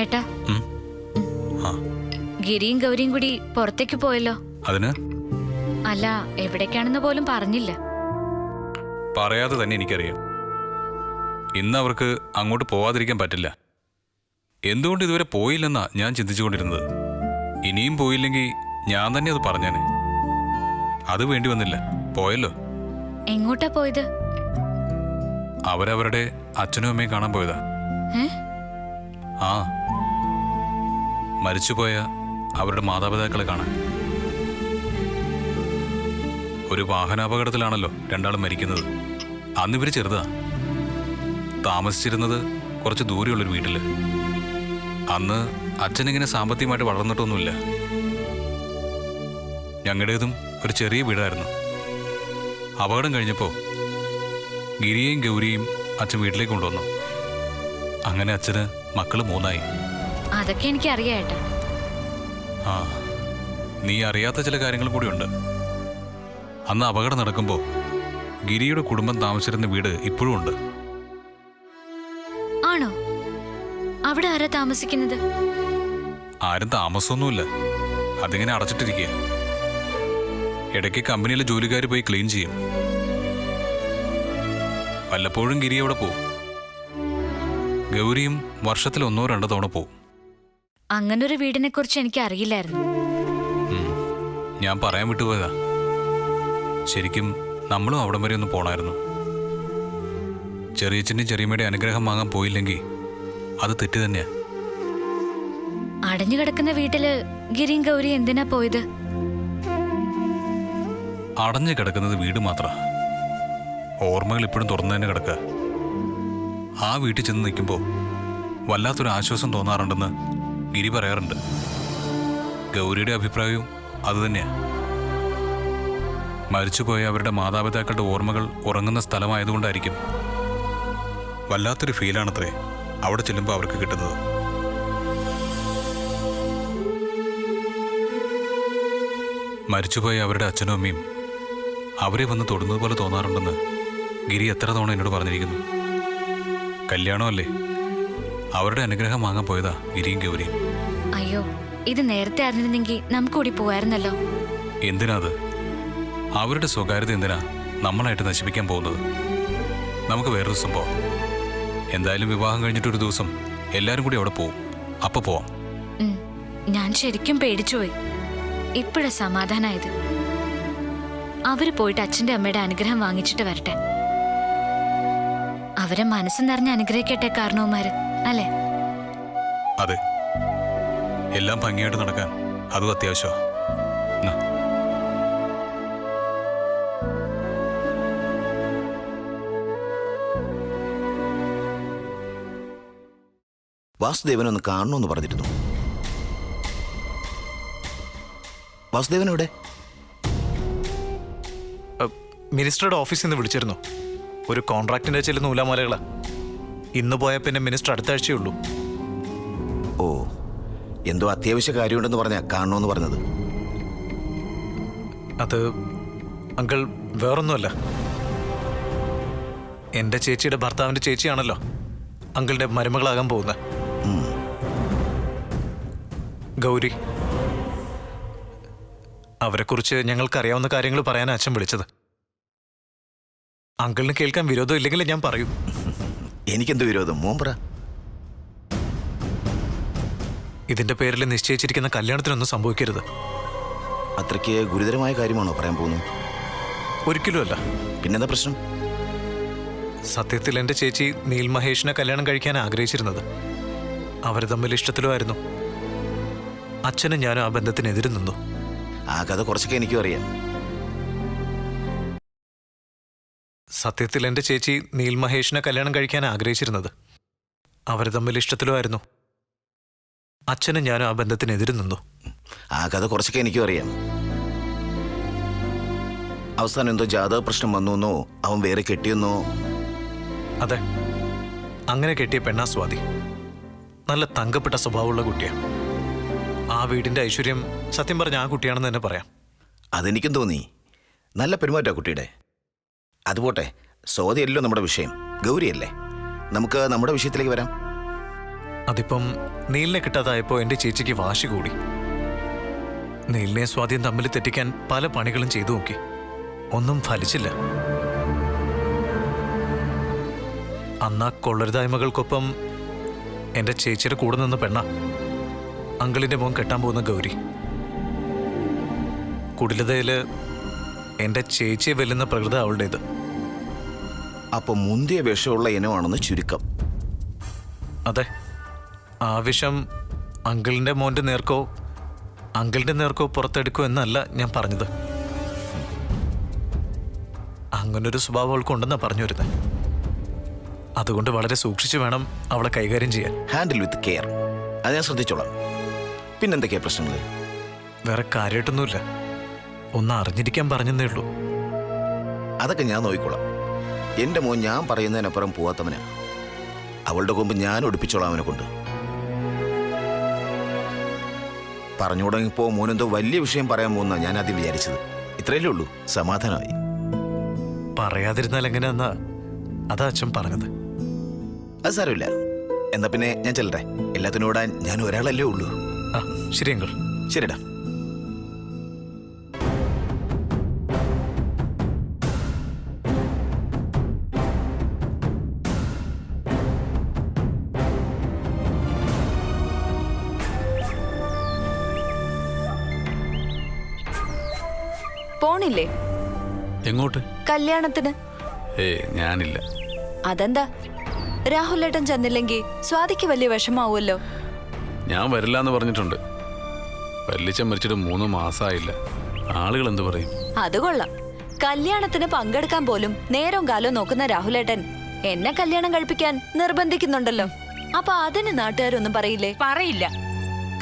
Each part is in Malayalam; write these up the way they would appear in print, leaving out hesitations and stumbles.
ഏട്ടാ, ആ ഗിരിയും ഗൗരിയും കൂടി പുറത്തേക്ക് പോയല്ലോ. അതിന് അല്ല, എവിടേക്കാണെന്ന് പോലും പറഞ്ഞില്ല. പറയാതെ തന്നെ എനിക്കറിയാം. ഇന്ന് അവർക്ക് അങ്ങോട്ട് പോവാതിരിക്കാൻ പറ്റില്ല. എന്തുകൊണ്ട് ഇതുവരെ പോയില്ലെന്നാ ഞാൻ ചിന്തിച്ചുകൊണ്ടിരുന്നത്. ഇനിയും പോയില്ലെങ്കിൽ ഞാൻ തന്നെ അത് പറഞ്ഞേനെ. അത് വേണ്ടി വന്നില്ല, പോയല്ലോ. എങ്ങോട്ടാ പോയത്? അവരവരുടെ അച്ഛനും അമ്മയും കാണാൻ പോയതാ. ആ, മരിച്ചുപോയ അവരുടെ മാതാപിതാക്കളെ കാണാൻ. ഒരു വാഹനാപകടത്തിലാണല്ലോ രണ്ടാളും മരിക്കുന്നത്. അന്ന് ഇവര് ചെറുതാ, താമസിച്ചിരുന്നത് കുറച്ച് ദൂരെയുള്ളൊരു വീട്ടില്. അന്ന് അച്ഛനിങ്ങനെ സാമ്പത്തികമായിട്ട് വളർന്നിട്ടൊന്നുമില്ല. ഞങ്ങളുടേതും ഒരു ചെറിയ വീടായിരുന്നു. അപകടം കഴിഞ്ഞപ്പോൾ ഗിരിയെയും ഗൗരിയെയും അച്ഛൻ വീട്ടിലേക്ക് കൊണ്ടുവന്നു. അങ്ങനെ അച്ഛന് മക്കള് 3 അതൊക്കെ എനിക്ക് അറിയാം ഏട്ടാ. ആ, നീ അറിയാത്ത ചില കാര്യങ്ങളും കൂടിയുണ്ട്. അന്ന് അപകടം നടക്കുമ്പോൾ ഗിരിയുടെ കുടുംബം താമസിച്ചിരുന്ന വീട് ഇപ്പോഴും ഉണ്ട്. ആണോ? അവിടെ ആരാ താമസിക്കുന്നത്? ആരും താമസമൊന്നുമില്ല, അതിങ്ങനെ അടച്ചിട്ടിരിക്കുക. ഇടയ്ക്ക് കമ്പനിയിലെ ജോലിക്കാർ പോയി ക്ലീൻ ചെയ്യും. വല്ലപ്പോഴും ഗിരി അവിടെ പോവും. ഗൗരിയും വർഷത്തിൽ 1-2 തവണ പോവും. അങ്ങനൊരു വീടിനെ കുറിച്ച് എനിക്ക് അറിയില്ലായിരുന്നു. ഞാൻ പറയാൻ വിട്ടുപോയതാ. ശരിക്കും നമ്മളും അവിടം വരെ ഒന്ന് പോണായിരുന്നു. ചെറിയച്ഛൻ്റെയും ചെറിയമ്മയുടെ അനുഗ്രഹം വാങ്ങാൻ പോയില്ലെങ്കിൽ അത് തെറ്റ് തന്നെയാ. അടഞ്ഞു കിടക്കുന്ന വീട്ടില് ഗിരിയും ഗൗരി എന്തിനാ പോയത്? അടഞ്ഞു കിടക്കുന്നത് വീട് മാത്ര, ഓർമ്മകൾ ഇപ്പോഴും തുറന്നു തന്നെ കിടക്കുക. ആ വീട്ടിൽ ചെന്ന് നിൽക്കുമ്പോൾ വല്ലാത്തൊരു ആശ്വാസം തോന്നാറുണ്ടെന്ന് ഗിരി പറയാറുണ്ട്. ഗൗരിയുടെ അഭിപ്രായവും അതുതന്നെയാ. മരിച്ചുപോയ അവരുടെ മാതാപിതാക്കളുടെ ഓർമ്മകൾ ഉറങ്ങുന്ന സ്ഥലമായതുകൊണ്ടായിരിക്കും വല്ലാത്തൊരു ഫീലാണത്രേ അവിടെ ചെല്ലുമ്പോൾ അവർക്ക് കിട്ടുന്നത്. മരിച്ചുപോയ അവരുടെ അച്ഛനും അമ്മയും അവരെ വന്ന് തൊടുന്നത് പോലെ തോന്നാറുണ്ടെന്ന് ഗിരി എത്ര തവണ എന്നോട് പറഞ്ഞിരിക്കുന്നു. കല്യാണമല്ലേ, അവരുടെ അനുഗ്രഹം വാങ്ങാൻ പോയതാ ഗിരിയും ഗൗരിയും. അയ്യോ, ഇത് നേരത്തെ അറിഞ്ഞിരുന്നെങ്കിൽ നമുക്ക് കൂടി പോവായിരുന്നല്ലോ. എന്തിനാ അത്? അവരുടെ സ്വകാര്യത എന്തിനാ നമ്മളായിട്ട് നശിപ്പിക്കാൻ പോകുന്നത്? നമുക്ക് വേറൊരു ദിവസം പോവാം. എന്തായാലും വിവാഹം കഴിഞ്ഞിട്ടൊരു ദിവസം എല്ലാവരും കൂടി അവിടെ പോവും. അപ്പൊ പോവാം. ഞാൻ ശരിക്കും പേടിച്ചുപോയി. ഇപ്പോഴാ സമാധാനായത്. അവര് പോയിട്ട് അച്ഛന്റെ അമ്മയുടെ അനുഗ്രഹം വാങ്ങിച്ചിട്ട് വരട്ടെ. അവരെ മനസ്സ് നിറഞ്ഞ് അനുഗ്രഹിക്കട്ടെ കാരണവന്മാര്, അല്ലേ? അതെ, എല്ലാം ഭംഗിയായിട്ട് നടക്കാൻ അതും അത്യാവശ്യമാണ്. വാസുദേവനൊന്ന് കാണണമെന്ന് പറഞ്ഞിരുന്നു. വാസുദേവൻ എവിടെ? മിനിസ്റ്ററുടെ ഓഫീസിൽ നിന്ന് വിളിച്ചിരുന്നു. ഒരു കോൺട്രാക്റ്റിന്റെ ചില നൂലാമാലകളാ. ഇന്ന് പോയാൽ പിന്നെ മിനിസ്റ്റർ അടുത്ത ആഴ്ചയുള്ളൂ. ഓ, എന്തോ അത്യാവശ്യ കാര്യമുണ്ടെന്ന് പറഞ്ഞാ കാണണമെന്ന് പറഞ്ഞത്. അത് അങ്കിൾ വേറൊന്നുമല്ല. എൻ്റെ ചേച്ചിയുടെ ഭർത്താവിൻ്റെ ചേച്ചിയാണല്ലോ അങ്കിളിൻ്റെ മരുമകളാകാൻ പോകുന്നത്, ഗൗരി. അവരെക്കുറിച്ച് ഞങ്ങൾക്കറിയാവുന്ന കാര്യങ്ങൾ പറയാൻ അച്ഛൻ വിളിച്ചത്. അങ്കിളിന് കേൾക്കാൻ വിരോധം ഇല്ലെങ്കിൽ ഞാൻ പറയൂ. എനിക്കെന്ത് വിരോധം? മോൻ പറ. ഇതിന്റെ പേരിൽ നിശ്ചയിച്ചിരിക്കുന്ന കല്യാണത്തിനൊന്നും സംഭവിക്കരുത്. അത്രയ്ക്ക് ഗുരുതരമായ കാര്യമാണോ പറയാൻ പോകുന്നത്? ഒരിക്കലും അല്ല. പിന്നെന്താ പ്രശ്നം? സത്യത്തിൽ എൻ്റെ ചേച്ചി നീൽ മഹേഷിനെ കല്യാണം കഴിക്കാൻ ആഗ്രഹിച്ചിരുന്നത്. അവർ തമ്മിൽ ഇഷ്ടത്തിലും ആയിരുന്നു. അച്ഛനും ഞാനും ആ ബന്ധത്തിനെതിരെ നിന്നു. ആ കഥ കുറച്ചൊക്കെ എനിക്കും അറിയാം. സത്യത്തിൽ എൻ്റെ ചേച്ചി നീൽ മഹേഷിനെ കല്യാണം കഴിക്കാൻ ആഗ്രഹിച്ചിരുന്നത്. അവർ തമ്മിൽ ഇഷ്ടത്തിലും ആയിരുന്നു. അച്ഛനും ഞാനും ആ ബന്ധത്തിനെതിരെ നിന്നു. ആ കഥ കുറച്ചൊക്കെ എനിക്കും അറിയാം. അവസാനം എന്തോ ജാതക പ്രശ്നം വന്നുവെന്നോ അവൻ വേറെ കെട്ടിയെന്നോ. അതെ, അങ്ങനെ കെട്ടിയ പെണ്ണാ സ്വാതി. നല്ല തങ്കപ്പെട്ട സ്വഭാവമുള്ള കുട്ടിയാണ്. ആ വീടിൻ്റെ ഐശ്വര്യം സത്യം പറഞ്ഞ ആ കുട്ടിയാണെന്ന് തന്നെ പറയാം. അതെനിക്കും തോന്നി. നല്ല പെരുമാറ്റാ കുട്ടിയുടെ. അതുപോട്ടെ, സ്വാതിയല്ലോ നമ്മുടെ വിഷയം, ഗൗരിയല്ലേ. നമുക്ക് നമ്മുടെ വിഷയത്തിലേക്ക് വരാം. അതിപ്പം നീലിനെ കിട്ടാതായപ്പോൾ എൻ്റെ ചേച്ചിക്ക് വാശി കൂടി. നീലിനെ സ്വാധീനം തമ്മിൽ തെറ്റിക്കാൻ പല പണികളും ചെയ്തു നോക്കി. ഒന്നും ഫലിച്ചില്ല. അന്നാ കൊള്ളരുതായ്മകൾക്കൊപ്പം എൻ്റെ ചേച്ചിയുടെ കൂടെ നിന്ന് പെണ്ണ അങ്കിളിൻ്റെ മോൻ കെട്ടാൻ പോകുന്ന ഗൗരി. കുടിലതയില് എൻ്റെ ചേച്ചിയെ വെല്ലുന്ന പ്രകൃതി അവളുടേത്. അപ്പൊ മുന്തിയ വിഷമുള്ള ഇനമാണെന്ന് ചുരുക്കം. അതെ, ആ വിഷം അങ്കിളിൻ്റെ മോൻ്റെ നേർക്കോ അങ്കിളിൻ്റെ നേർക്കോ പുറത്തെടുക്കോ എന്നല്ല ഞാൻ പറഞ്ഞത്. അങ്ങനൊരു സ്വഭാവം അവൾക്കുണ്ടെന്നാണ് പറഞ്ഞു വരുന്നത്. അതുകൊണ്ട് വളരെ സൂക്ഷിച്ചു വേണം അവളെ കൈകാര്യം ചെയ്യാൻ. Handle with care. അത് ഞാൻ ശ്രദ്ധിച്ചോളാം. പിന്നെന്തൊക്കെയാ പ്രശ്നങ്ങൾ? വേറെ കാര്യമായിട്ടൊന്നുമില്ല. ഒന്ന് അറിഞ്ഞിരിക്കാൻ പറഞ്ഞതേ ഉള്ളൂ. അതൊക്കെ ഞാൻ നോക്കിക്കോളാം. എൻ്റെ മോൻ ഞാൻ പറയുന്നതിനപ്പുറം പോവാത്തവനാ. അവളുടെ കൊമ്പ് ഞാൻ ഒടിപ്പിച്ചോളാം അവനെ കൊണ്ട്. പറഞ്ഞു തുടങ്ങിയപ്പോ മോനെന്തോ വലിയ വിഷയം പറയാൻ പോകുന്ന ഞാൻ ആദ്യം വിചാരിച്ചത്. ഇത്രയല്ലേ ഉള്ളൂ, സമാധാനമായി. പറയാതിരുന്നാൽ എങ്ങനെയാന്നാ അതാ അച്ഛൻ പറഞ്ഞത്. അത് സാരമില്ല. എന്നാ പിന്നെ ഞാൻ ചെല്ലട്ടെ. എല്ലാത്തിനും ഓടാൻ ഞാൻ ഒരാളല്ലേ ഉള്ളൂ. ആ ശരി അങ്കിൾ. ശരിടാ. പോണില്ലേ എങ്ങോട്ട്? കല്യാണത്തിന്? ഞാനില്ല. അതെന്താ? രാഹുലേട്ടൻ ചെന്നില്ലെങ്കിൽ സ്വാതിക്ക് വലിയ വിഷമാവുമല്ലോ. ഞാൻ വരില്ല എന്ന് പറഞ്ഞിട്ടുണ്ട്. വല്ലിച്ചൻ മരിച്ചിട്ട് 3 മാസമായില്ല. ആളുകൾ എന്തു പറയും? അത് കൊള്ളാം. കല്യാണത്തിന് പങ്കെടുക്കാൻ പോലും നേരവും കാലവും നോക്കുന്ന രാഹുലേട്ടൻ എന്നെ കല്യാണം കഴിപ്പിക്കാൻ നിർബന്ധിക്കുന്നുണ്ടല്ലോ. അപ്പൊ അതിന് നാട്ടുകാരൊന്നും പറയില്ലേ? പറയില്ല.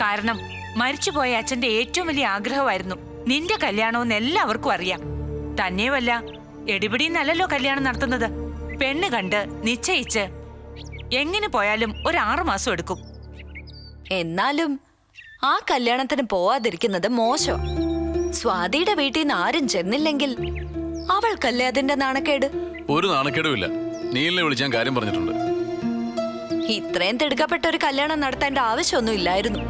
കാരണം മരിച്ചുപോയ അച്ഛന്റെ ഏറ്റവും വലിയ ആഗ്രഹമായിരുന്നു നിന്റെ കല്യാണമെന്ന് എല്ലാവർക്കും അറിയാം. തന്നെയുമല്ല, എടിപിടിന്നല്ലോ കല്യാണം നടത്തുന്നത്. പെണ്ണ് കണ്ട് നിശ്ചയിച്ച് എങ്ങനെ പോയാലും 6 മാസം എടുക്കും. എന്നാലും ആ കല്യാണത്തിന് പോവാതിരിക്കുന്നത് മോശം. സ്വാതിയുടെ വീട്ടിൽ നിന്ന് ആരും ചെന്നില്ലെങ്കിൽ അവൾക്കല്ലേ അതിന്റെ നാണക്കേട്? ഒരു നാണക്കേടുമില്ല. നീലിനെ വിളിച്ചാൻ കാര്യം പറഞ്ഞിട്ടുണ്ട്. ഇത്രയും തിടുക്കപ്പെട്ട ഒരു കല്യാണം നടത്തേണ്ട ആവശ്യമൊന്നും ഇല്ലായിരുന്നു.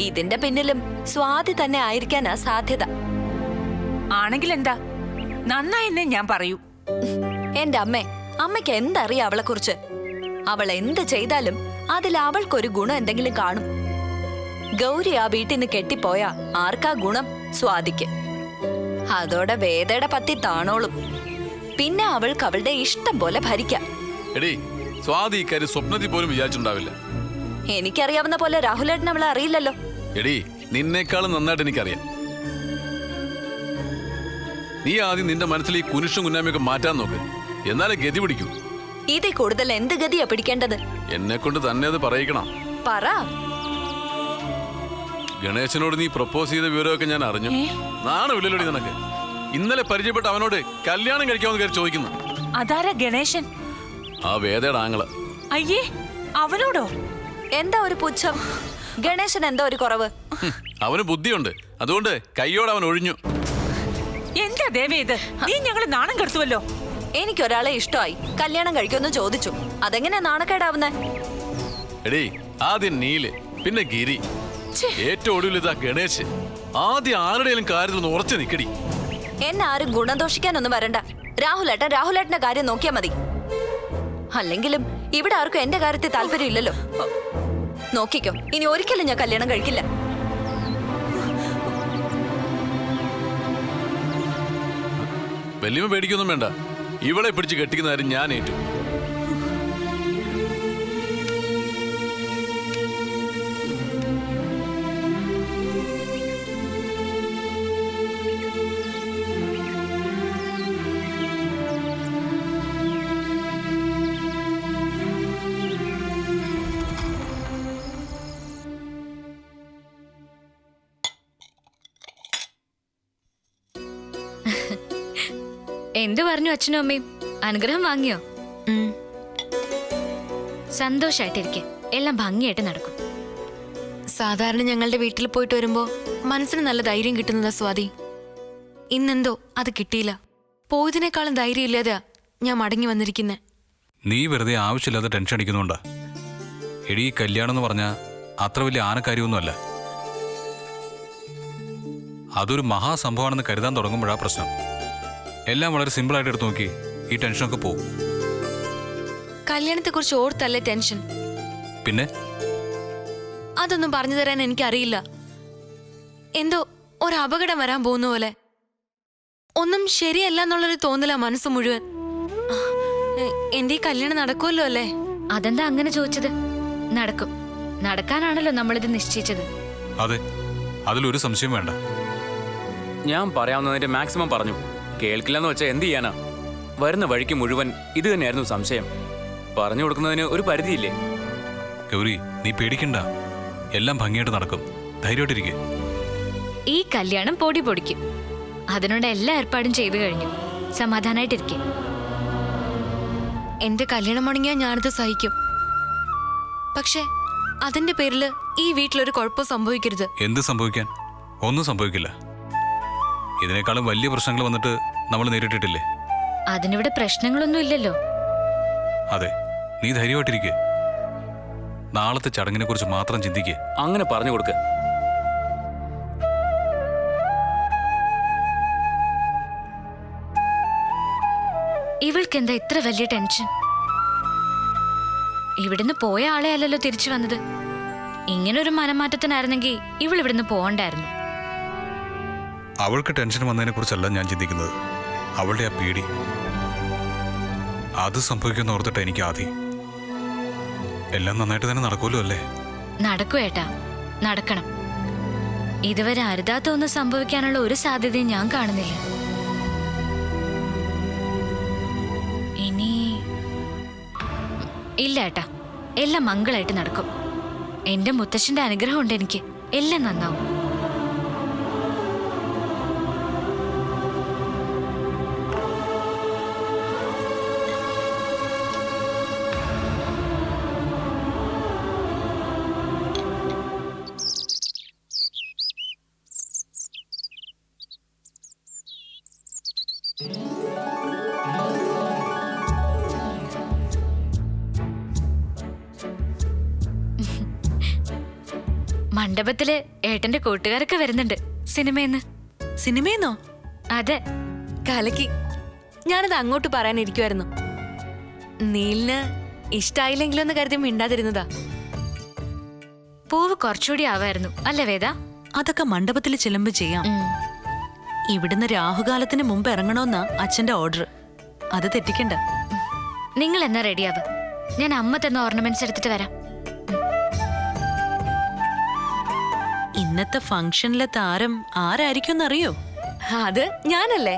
ഇതിന്റെ പിന്നിലും സ്വാതി തന്നെ ആയിരിക്കാനാ സാധ്യത. ആണെങ്കിൽ എന്താ, നന്നായെന്നേ ഞാൻ പറയൂ. എന്റെ അമ്മയ്ക്ക് എന്തറിയാം അവളെ കുറിച്ച്? അവൾ എന്ത് ചെയ്താലും അതിൽ അവൾക്കൊരു ഗുണം എന്തെങ്കിലും കാണും. ഗൗരി ആ വീട്ടിൽ നിന്ന് കെട്ടിപ്പോയാ ആർക്കാ ഗുണം? സ്വാതിക്ക്. അതോടെ വേദയുടെ പത്തി താണോളും. പിന്നെ അവൾക്ക് അവളുടെ ഇഷ്ടം പോലെ ഭരിക്കാം. എടീ, സ്വാതി ഇക്കാര്യം സ്വപ്നത്തിൽ പോലും വിചാരിച്ചിട്ടുണ്ടാവില്ല. എനിക്കറിയാവുന്ന പോലെ രാഹുലേട്ടൻ അവളെ അറിയില്ലല്ലോ. എടീ, നിന്നേക്കാളും നന്നായിട്ട് എനിക്കറിയാം. നീ ആദ്യം നിന്റെ മനസ്സിൽ ഈ കുനിഷും കുന്നാമയൊക്കെ മാറ്റാൻ നോക്ക്. എന്നാലേ ഗതി പിടിക്കൂ. ഇതിൽ കൂടുതൽ എന്ത് ഗതിയാ പിടിക്കേണ്ടത്? എന്നെ കൊണ്ട് തന്നെ അത് പറയിക്കണം. പറ. ഗണേശനോട് നീ പ്രപ്പോസ് ചെയ്ത വിവരമൊക്കെ ഞാൻ അറിഞ്ഞു. നാണമില്ലല്ലോടി നിനക്ക്? ഇന്നലെ പരിചയപ്പെട്ട അവനോട് കല്യാണം കഴിക്കാമെന്ന് കയറി ചോദിക്കുന്നു. അതാരാ ഗണേശൻ? ആ വേദയുടെ ആങ്ങള്. അയ്യേ, അവനോടോ? എന്താ ഒരു പുച്ഛം? ഗണേശൻ എന്താ ഒരു കുറവ്? അവന് ബുദ്ധിയുണ്ട്. അതുകൊണ്ട് കയ്യോടെ അവൻ ഒഴിഞ്ഞു. എന്താ ദേവേ ഇത്? നീ ഞങ്ങളെ നാണം കെടുത്തുവല്ലോ. എനിക്കൊരാളെ ഇഷ്ടമായി, കല്യാണം കഴിക്കുമെന്ന് ചോദിച്ചു. അതെങ്ങനെ നാണക്കേടാവുന്നേ? എടീ, ആദ്യം നീല്, പിന്നെ ഗിരി, ഏറ്റവും ഒടുവിൽ ഇതാ ഗണേശ്. ആദ്യം ആരുടെയും കാര്യത്തിൽ ഒന്ന് ഉറച്ചു നിക്കടി. എന്നെ ആരും ഗുണദോഷിക്കാനൊന്നും വരണ്ട. രാഹുലേട്ടന്റെ കാര്യം നോക്കിയാ മതി. അല്ലെങ്കിലും ഇവിടെ ആർക്കും എന്റെ കാര്യത്തിൽ താല്പര്യമില്ലല്ലോ. നോക്കിക്കോ, ഇനി ഒരിക്കലും ഞാൻ കല്യാണം കഴിക്കില്ല. വല്യമ്മ പേടിക്കൊന്നും വേണ്ട. ഇവളെ പിടിച്ച് കെട്ടിക്കുന്ന കാര്യം ഞാൻ ഏറ്റു. എന്തു പറഞ്ഞു അച്ഛനും അമ്മയും? അനുഗ്രഹം വാങ്ങിയോ? സന്തോഷായിട്ടിരിക്കെ, എല്ലാം ഭംഗിയായിട്ട് നടക്കും. സാധാരണ ഞങ്ങളുടെ വീട്ടിൽ പോയിട്ട് വരുമ്പോ മനസ്സിന് നല്ല ധൈര്യം കിട്ടുന്നതാ സ്വാതി. ഇന്നെന്തോ അത് കിട്ടിയില്ല. പോയതിനേക്കാളും ധൈര്യം ഇല്ലാതെയാ ഞാൻ മടങ്ങി വന്നിരിക്കുന്നെ. നീ വെറുതെ ആവശ്യമില്ലാതെ ടെൻഷൻ അടിക്കുന്നുണ്ടാ. എടീ ഈ കല്യാണം എന്ന് പറഞ്ഞാൽ അത്ര വലിയ ആനക്കാര്യമൊന്നുമല്ല. അതൊരു മഹാസംഭവമാണെന്ന് കരുതാൻ തുടങ്ങുമ്പോഴാ പ്രശ്നം. എല്ലാം വളരെ സിമ്പിളായിട്ട് എടുത്തു നോക്കി ഈ ടെൻഷനൊക്കെ പോവും. കല്യാണത്തെക്കുറിച്ച് ഓർത്തല്ലേ ടെൻഷൻ? പിന്നെ അതൊന്നും പറഞ്ഞു തരാൻ എനിക്കറിയില്ല. എന്തോ ഒരു അപകടം വരാൻ പോകുന്ന പോലെ. ഒന്നും ശരിയല്ല എന്നുള്ളൊരു തോന്നലാ മനസ്സ് മുഴുവൻ. എന്റെ ഈ കല്യാണം നടക്കുമല്ലോ അല്ലേ? അതെന്താ അങ്ങനെ ചോദിച്ചത്? നടക്കും. നടക്കാനാണല്ലോ നമ്മളിത് നിശ്ചയിച്ചത്. അതെ, അതിലൊരു സംശയം വേണ്ട. ഞാൻ പറയാവുന്നതിന്റെ മാക്സിമം പറഞ്ഞു. കേൾക്കില്ലെന്ന് വെച്ചാൽ എന്ത് ചെയ്യാനാ? വരുന്ന വഴിക്ക് മുഴുവൻ ഇത് തന്നെയായിരുന്നു സംശയം. പറഞ്ഞു കൊടുക്കുന്നതിന് ഒരു പരിധിയില്ലേ? ഗൗരി, നീ പേടിക്കണ്ട. എല്ലാം ഭംഗിയായിട്ട് നടക്കും. ധൈര്യമായിട്ടിരിക്കെ. ഈ കല്യാണം പൊടി പൊടിക്കും. അതിനുള്ള എല്ലാ ഏർപ്പാടും ചെയ്തു കഴിഞ്ഞു. സമാധാനായിട്ടിരിക്കെ. എന്റെ കല്യാണം മുടങ്ങിയാൽ ഞാനത് സഹിക്കും. പക്ഷെ അതിന്റെ പേരില് ഈ വീട്ടിലൊരു കുഴപ്പം സംഭവിക്കരുത്. എന്ത് സംഭവിക്കാൻ? ഒന്നും സംഭവിക്കില്ല. ഇതിനേക്കാളും വലിയ പ്രശ്നങ്ങൾ വന്നിട്ട് നമ്മൾ നേരിട്ടിട്ടില്ലേ? അതിനിവിടെ പ്രശ്നങ്ങളൊന്നും ഇല്ലല്ലോ. അതെ, നീ ധൈര്യമായിട്ടിരിക്കെ. നാളത്തെ ചടങ്ങിനെ കുറിച്ച് മാത്രം ചിന്തിക്കേ. അങ്ങനെ പറഞ്ഞു കൊടുക്ക. ഇവൾക്കെന്താ ഇത്ര വലിയ ടെൻഷൻ? ഇവിടുന്ന് പോയ ആളെ അല്ലല്ലോ തിരിച്ചു വന്നത്. ഇങ്ങനൊരു മനമാറ്റത്തിനായിരുന്നെങ്കിൽ ഇവൾ ഇവിടുന്ന് പോകണ്ടായിരുന്നു. അവൾക്ക് ടെൻഷൻ വന്നതിനെ കുറിച്ചല്ല ഞാൻ ചിന്തിക്കുന്നത്. അവളുടെ ആ പേടി. അത് സംഭവിക്കുന്ന ഓർത്തിട്ട് എനിക്ക് ആദ്യം. എല്ലാം നന്നായിട്ട് തന്നെ നടക്കുമല്ലോ അല്ലേ? നടക്കും ഏട്ടാ, നടക്കണം. ഇതുവരെ അരുതാത്ത ഒന്നും സംഭവിക്കാനുള്ള ഒരു സാധ്യതയും ഞാൻ കാണുന്നില്ല. ഇനി ഇല്ല ഏട്ടാ, എല്ലാം മംഗളായിട്ട് നടക്കും. എന്റെ മുത്തശ്ശന്റെ അനുഗ്രഹം ഉണ്ട് എനിക്ക്. എല്ലാം നന്നാവും. മണ്ഡപത്തില് ഏട്ടന്റെ കൂട്ടുകാരൊക്കെ വരുന്നുണ്ട്. സിനിമയെന്ന്. സിനിമയെന്നോ? അതെ. കലക്കി. ഞാനത് അങ്ങോട്ട് പറയാനിരിക്കുമായിരുന്നു. നീലിന് ഇഷ്ടായില്ലെങ്കിലോ എന്ന് കരുതി മിണ്ടാതിരുന്നതാ. പൂവ് കുറച്ചുകൂടി ആവായിരുന്നു അല്ലേ വേദ? അതൊക്കെ മണ്ഡപത്തിൽ ചിലമ്പ് ചെയ്യാം. ഇവിടുന്ന് രാഹുകാലത്തിന് മുമ്പ് ഇറങ്ങണമെന്നാ അച്ഛന്റെ ഓർഡർ. അത് തെറ്റിക്കണ്ട. നിങ്ങൾ എന്നാ റെഡിയാവ്. ഞാൻ അമ്മ തന്ന ഓർണമെന്റ്സ് എടുത്തിട്ട് വരാം. ഇന്നത്തെ ഫംഗ്ഷനിലെ താരം ആരായിരിക്കും അറിയോ? അത് ഞാനല്ലേ?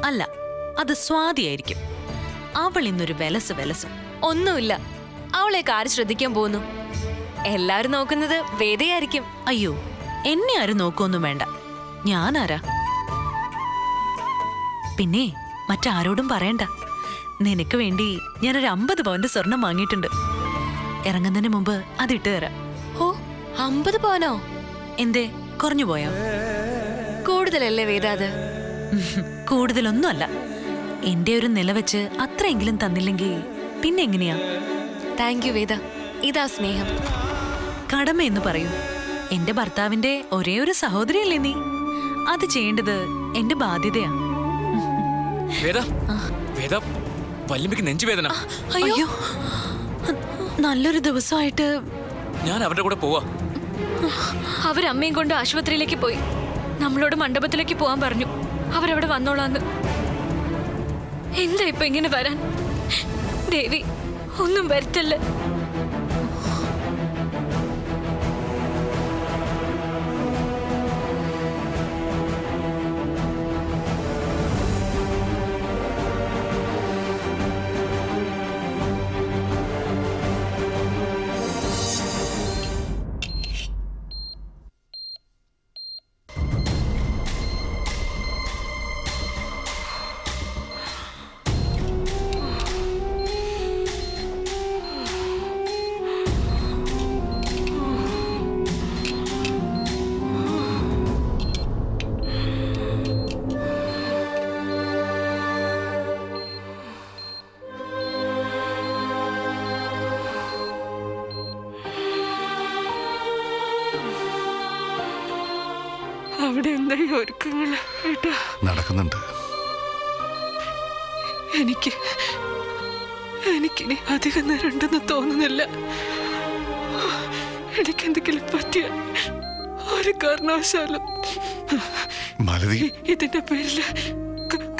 അല്ല, അത് സ്വാതിയായിരിക്കും. അവൾ ഇന്നൊരു വെലസും. ഒന്നുമില്ല, അവളേക്ക് ആര് ശ്രദ്ധിക്കാൻ പോകുന്നു? എല്ലാവരും നോക്കുന്നത് വേദയായിരിക്കും. അയ്യോ, എന്നെ ആരും നോക്കൊന്നും വേണ്ട. ഞാനാരാ? പിന്നെ മറ്റാരോടും പറയണ്ട. നിനക്ക് വേണ്ടി ഞാനൊരു 50 പവന്റെ സ്വർണം വാങ്ങിയിട്ടുണ്ട്. ഇറങ്ങുന്നതിന് മുമ്പ് അതിട്ട് തരാം. ഓ, 50 പവനോ? എന്തേ, കുറഞ്ഞു പോയോ? കൂടുതലല്ലേ വേദ അത്? കൂടുതലൊന്നുമല്ല. എന്റെ ഒരു നില വെച്ച് അത്രയെങ്കിലും തന്നില്ലെങ്കിൽ പിന്നെ എങ്ങനെയാ? താങ്ക് യു വേദ. ഇതാ സ്നേഹം. കടമ എന്ന് പറയൂ. എന്റെ ഭർത്താവിന്റെ ഒരേ ഒരു സഹോദരിയല്ലേ നീ? അത് ചെയ്യേണ്ടത് എന്റെ ബാധ്യതയാ. വേദ, വേദ, വല്യമ്മയ്ക്ക് നെഞ്ചുവേദന. അയ്യോ, നല്ലൊരു ദിവസമായിട്ട് ഞാൻ അവരുടെ കൂടെ പോവാ. അവരമ്മയും കൊണ്ട് ആശുപത്രിയിലേക്ക് പോയി. നമ്മളോട് മണ്ഡപത്തിലേക്ക് പോവാൻ പറഞ്ഞു. അവരവിടെ വന്നോളാന്ന്. എന്താ ഇപ്പൊ ഇങ്ങനെ വരാൻ? ദേവി, ഒന്നും വരുത്തല്ലേ. അവിടെ എന്തായി ഒരുക്കങ്ങള് ഏട്ടാ? നടക്കുന്നുണ്ട്. എനിക്കിനി അധികം നേരം ഉണ്ടെന്ന് തോന്നുന്നില്ല. എനിക്കെന്തെങ്കിലും പറ്റിയ ഒരു കാരണവശാലും മാലതി, ഇതിന്റെ പേരില്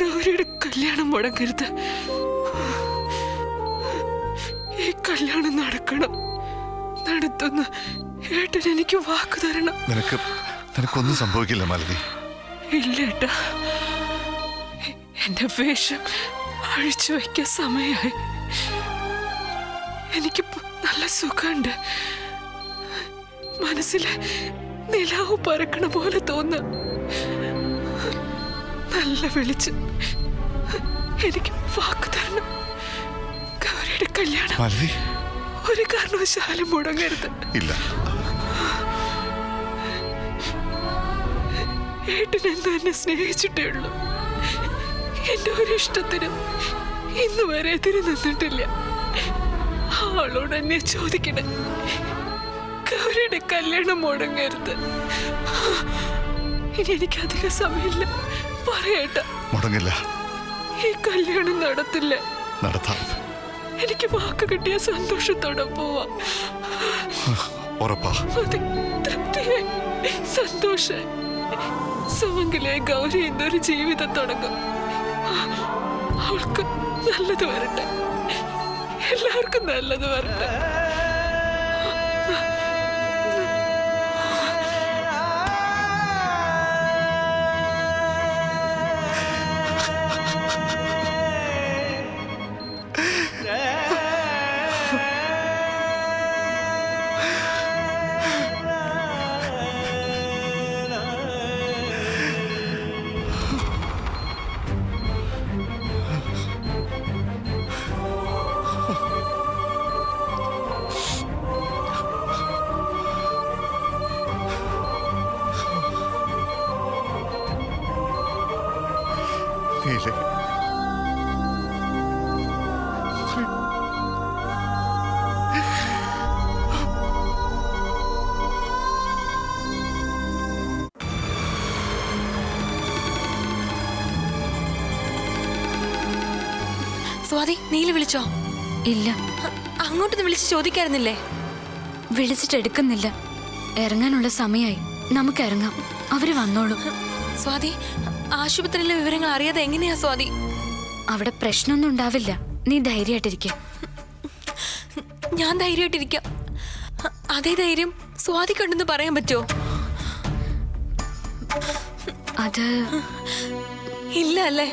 ഗൗരിയുടെ കല്യാണം മുടങ്ങരുത്. ഈ കല്യാണം നടക്കണം. നടത്തുന്ന ഏട്ടൻ എനിക്ക് വാക്ക് തരണം. നിനക്കൊന്നും സംഭവിക്കില്ല മാലതി. ഇല്ല ഏട്ടാ, എന്റെ വേഷം അഴിച്ചു വയ്ക്കാൻ സമയമായി. എനിക്കിപ്പോ നല്ല സുഖമുണ്ട്. മനസ്സിലെ നിലാവ് പറക്കണ പോലെ തോന്നുക. നല്ല വെളിച്ചം. എനിക്ക് വാക്ക് തരണം. ഗൗരിയുടെ കല്യാണം മാലതി, ഒരു കാരണവശാലും മുടങ്ങരുത്. ഇല്ല. ഏട്ടനെന്ന് എന്നെ സ്നേഹിച്ചിട്ടേ ഉള്ളൂ. എന്റെ ഒരു ഇഷ്ടത്തിനും ഇന്ന് വരെ എതിര് നിന്നിട്ടില്ല. ആളോട് എന്നെ ചോദിക്കണേ, ഗൗരിയുടെ കല്യാണം മുടങ്ങരുത്. ഇനി എനിക്ക് അധികം സമയമില്ല. പറയട്ട, മുടങ്ങില്ല. ഈ കല്യാണം നടത്തില്ല. നടത്താം. എനിക്ക് വാക്ക് കിട്ടിയ സന്തോഷത്തോടെ പോവാം. ഉറപ്പാ? അതെ, തൃപ്തിയായി, സന്തോഷായി. സുമംഗലെ ഗൗരി എന്നൊരു ജീവിതം തുടങ്ങും. അവൾക്ക് നല്ലത് വരട്ടെ. എല്ലാവർക്കും നല്ലത് വരട്ടെ. നീലേ, സ്വാതി, നീല വിളിച്ചോ? ഇല്ല. അങ്ങോട്ടൊന്ന് വിളിച്ച് ചോദിക്കായിരുന്നില്ലേ? വിളിച്ചിട്ടെടുക്കുന്നില്ല. ഇറങ്ങാനുള്ള സമയമായി. നമുക്ക് ഇറങ്ങാം. അവര് വന്നോളും. സ്വാതി, ആശുപത്രിയിലെ വിവരങ്ങൾ അറിയാതെ എങ്ങനെയാ സ്വാതി? അവിടെ പ്രശ്നമൊന്നും ഉണ്ടാവില്ല. നീ ധൈര്യമായിട്ടിരിക്ക. ഞാൻ ധൈര്യമായിട്ടിരിക്കാം. അതേ ധൈര്യം സ്വാതി കണ്ടെന്ന് പറയാൻ പറ്റുമോ? അത് ഇല്ല അല്ലേ?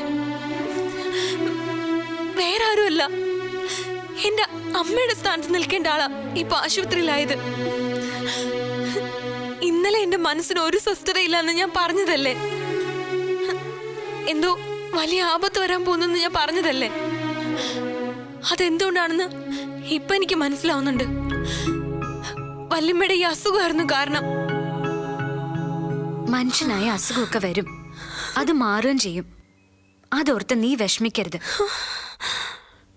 വേറെ ആരുമല്ല, എന്റെ അമ്മയുടെ സ്ഥാനത്ത് നിൽക്കേണ്ട ആളാ ഇപ്പൊ ആശുപത്രിയിലായത്. ഇന്നലെ എന്റെ മനസ്സിന് ഒരു സ്വസ്ഥതയില്ലെന്ന് ഞാൻ പറഞ്ഞതല്ലേ? എന്തോ വലിയ ആപത്ത് വരാൻ പോകുന്നെന്ന് ഞാൻ പറഞ്ഞതല്ലേ? അതെന്തുകൊണ്ടാണെന്ന് ഇപ്പൊ എനിക്ക് മനസ്സിലാവുന്നുണ്ട്. വല്യമ്മയുടെ ഈ അസുഖമായിരുന്നു കാരണം. മനുഷ്യനായ അസുഖമൊക്കെ വരും, അത് മാറുകയും ചെയ്യും. അതോർത്ത് നീ വിഷമിക്കരുത്.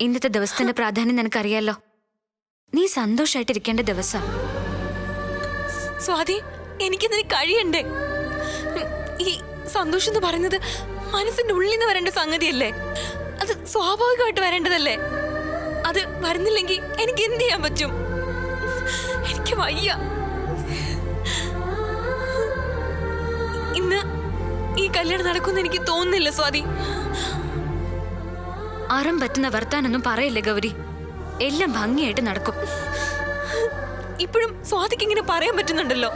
ഇന്നത്തെ ദിവസത്തിന്റെ പ്രാധാന്യം നിനക്കറിയാലോ. നീ സന്തോഷായിട്ടിരിക്കേണ്ട ദിവസം. സ്വാതി, എനിക്കിതിന് കഴിയണ്ടേ? ഈ സന്തോഷം എന്ന് പറയുന്നത് മനസ്സിന്റെ ഉള്ളിൽ നിന്ന് വരേണ്ട സംഗതിയല്ലേ? അത് സ്വാഭാവികമായിട്ട് വരേണ്ടതല്ലേ? അത് വരുന്നില്ലെങ്കിൽ എനിക്ക് എന്ത് ചെയ്യാൻ പറ്റും? എനിക്ക് വയ്യ. ഇന്ന് ഈ കല്യാണം നടക്കുമെന്ന് എനിക്ക് തോന്നുന്നില്ല സ്വാതി. അറം പറ്റുന്ന വർത്താനൊന്നും പറയില്ലേ ഗൗരി. എല്ലാം ഭംഗിയായിട്ട് നടക്കും. ഇപ്പോഴും സ്വാതിക്ക് ഇങ്ങനെ പറയാൻ പറ്റുന്നുണ്ടല്ലോ.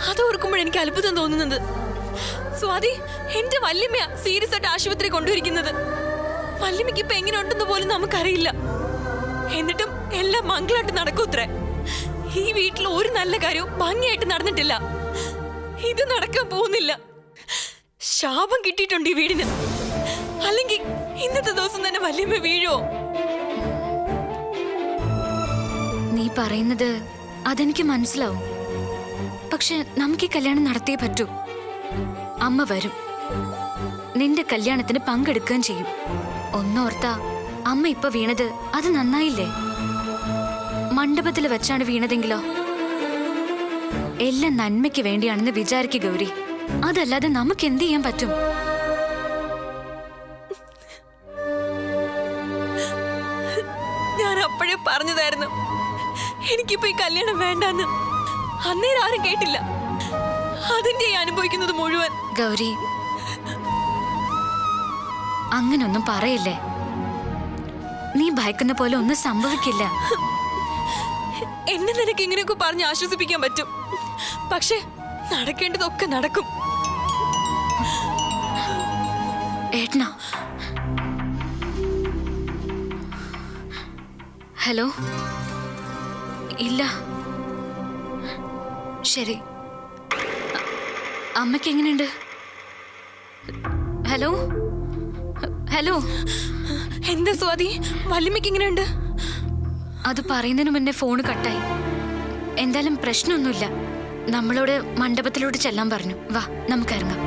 അത് ഓർക്കുമ്പോഴാണ് എനിക്ക് അത്ഭുതം തോന്നുന്നത്. സ്വാതി, എന്റെ വല്യമ്മയാ സീരിയസ് ആയിട്ട് ആശുപത്രി കൊണ്ടുവരിക്കുന്നത്. വല്യമ്മയ്ക്ക് ഇപ്പൊ എങ്ങനെ ഉണ്ടെന്ന് പോലും നമുക്കറിയില്ല. എന്നിട്ടും എല്ലാം മംഗളായിട്ട് നടക്കൂത്രേ. ഈ വീട്ടിൽ ഒരു നല്ല കാര്യവും ഭംഗിയായിട്ട് നടന്നിട്ടില്ല. ഇത് നടക്കാൻ പോകുന്നില്ല. ശാപം കിട്ടിയിട്ടുണ്ട് ഈ വീടിന്. അല്ലെങ്കിൽ ഇന്നത്തെ ദിവസം തന്നെ വല്യമ്മ വീഴോ? നീ പറയുന്നത് അതെനിക്ക് മനസ്സിലാവും. പക്ഷെ നമുക്ക് ഈ കല്യാണം നടത്തിയേ പറ്റൂ. അമ്മ വരും, നിന്റെ കല്യാണത്തിന് പങ്കെടുക്കുകയും ചെയ്യും. ഒന്നോർത്താ, അമ്മ ഇപ്പൊ വീണത് അത് നന്നായില്ലേ? മണ്ഡപത്തിൽ വെച്ചാണ് വീണതെങ്കിലോ? എല്ലാം നന്മയ്ക്ക് വേണ്ടിയാണെന്ന് വിചാരിക്കുക ഗൗരി. അതല്ലാതെ നമുക്ക് എന്ത് ചെയ്യാൻ പറ്റും? ഞാൻ അപ്പോഴേ പറഞ്ഞതായിരുന്നു എനിക്കിപ്പോ ഈ കല്യാണം വേണ്ടെന്ന്. അന്നേരം ആരും കേട്ടില്ല. അതിന്റെ അനുഭവിക്കുന്നത് മുഴുവൻ. ഗൗരി, അങ്ങനൊന്നും പറയില്ലേ. നീ ഭയക്കുന്ന പോലെ ഒന്നും സംഭവിക്കില്ല. എന്നെ നിനക്ക് ഇങ്ങനെയൊക്കെ പറഞ്ഞ് ആശ്വസിപ്പിക്കാൻ പറ്റും, പക്ഷെ നടക്കേണ്ടതൊക്കെ നടക്കും. ഏട്ടനാ? ഹലോ? ഇല്ല. ശരി. അമ്മയ്ക്ക് എങ്ങനെയുണ്ട്? ഹലോ? ഹലോ? എന്താ സ്വാതി, വല്യമ്മയ്ക്ക് എങ്ങനെയുണ്ട്? അത് പറയുന്നതിന് മുന്നേ ഫോണ് കട്ടായി. എന്തായാലും പ്രശ്നമൊന്നുമില്ല. നമ്മളോട് മണ്ഡപത്തിലോട്ട് ചെല്ലാൻ പറഞ്ഞു. വാ, നമുക്കിറങ്ങാം.